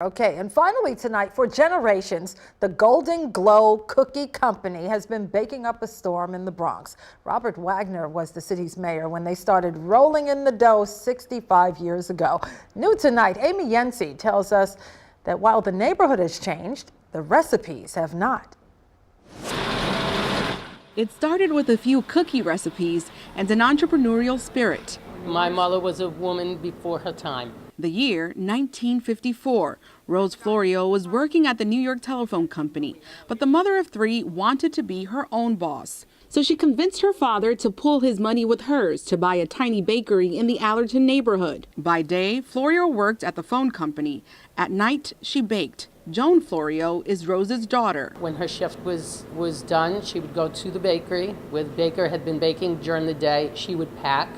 Okay, and finally tonight, for generations, the Golden Glow Cookie Company has been baking up a storm in the Bronx. Robert Wagner was the city's mayor when they started rolling in the dough 65 years ago. New tonight, Amy Yensi tells us that while the neighborhood has changed, the recipes have not. It started with a few cookie recipes and an entrepreneurial spirit. My mother was a woman before her time. The year 1954, Rose Florio was working at the New York Telephone Company, but the mother of three wanted to be her own boss. So she convinced her father to pool his money with hers to buy a tiny bakery in the Allerton neighborhood. By day, Florio worked at the phone company. At night, she baked. Joan Florio is Rose's daughter. When her shift was done, she would go to the bakery where the baker had been baking during the day. She would pack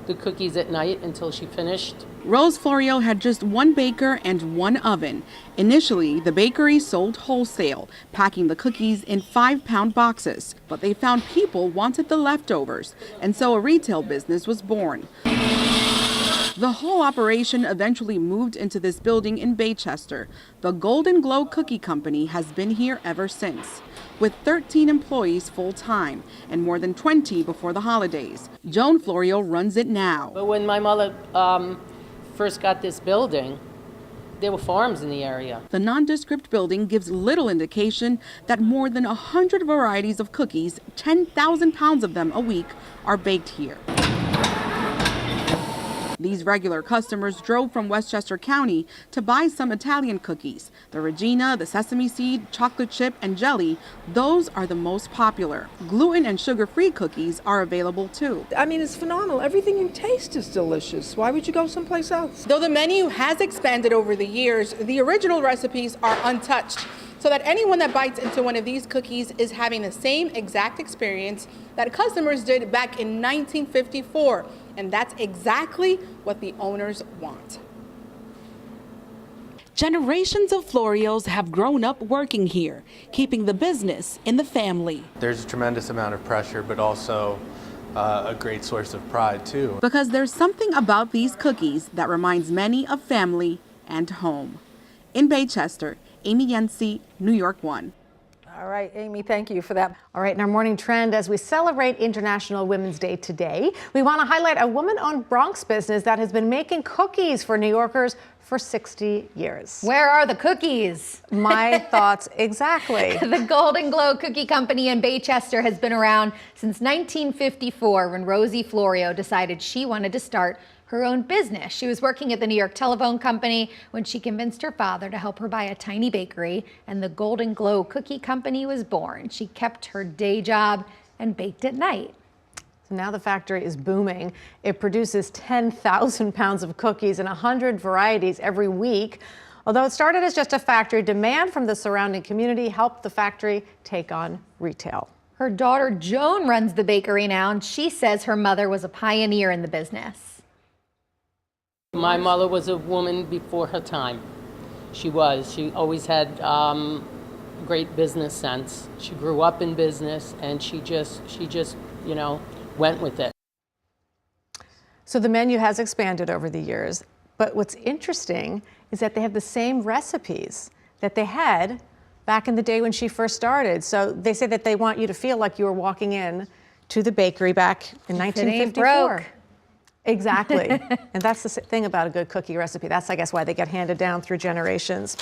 the cookies at night until she finished. Rose Florio had just one baker and one oven. Initially, the bakery sold wholesale, packing the cookies in 5-pound boxes. But they found people wanted the leftovers, and so a retail business was born. The whole operation eventually moved into this building in Baychester. The Golden Glow Cookie Company has been here ever since, with 13 employees full-time and more than 20 before the holidays. Joan Florio runs it now. But when my mother first got this building, there were farms in the area. The nondescript building gives little indication that more than 100 varieties of cookies, 10,000 pounds of them a week, are baked here. These regular customers drove from Westchester County to buy some Italian cookies. The Regina, the sesame seed, chocolate chip, and jelly, those are the most popular. Gluten and sugar-free cookies are available too. I mean, it's phenomenal. Everything you taste is delicious. Why would you go someplace else? Though the menu has expanded over the years, the original recipes are untouched, so that anyone that bites into one of these cookies is having the same exact experience that customers did back in 1954. And that's exactly what the owners want. Generations of Florios have grown up working here, keeping the business in the family. There's a tremendous amount of pressure, but also a great source of pride too. Because there's something about these cookies that reminds many of family and home. In Baychester, Amy Yensi, New York 1. All right, Amy, thank you for that. All right, in our morning trend, as we celebrate International Women's Day today, we want to highlight a woman-owned Bronx business that has been making cookies for New Yorkers for 60 years. Where are the cookies? My thoughts exactly. The Golden Glow Cookie Company in Baychester has been around since 1954 when Rosie Florio decided she wanted to start her own business. She was working at the New York Telephone Company when she convinced her father to help her buy a tiny bakery, and the Golden Glow Cookie Company was born. She kept her day job and baked at night. So now the factory is booming. It produces 10,000 pounds of cookies in 100 varieties every week. Although it started as just a factory, demand from the surrounding community helped the factory take on retail. Her daughter Joan runs the bakery now, and she says her mother was a pioneer in the business. My mother was a woman before her time. She always had great business sense. She grew up in business, and she just, went with it. So the menu has expanded over the years, but what's interesting is that they have the same recipes that they had back in the day when she first started. So they say that they want you to feel like you were walking in to the bakery back in 1954. Exactly. And that's the thing about a good cookie recipe. That's, I guess, why they get handed down through generations.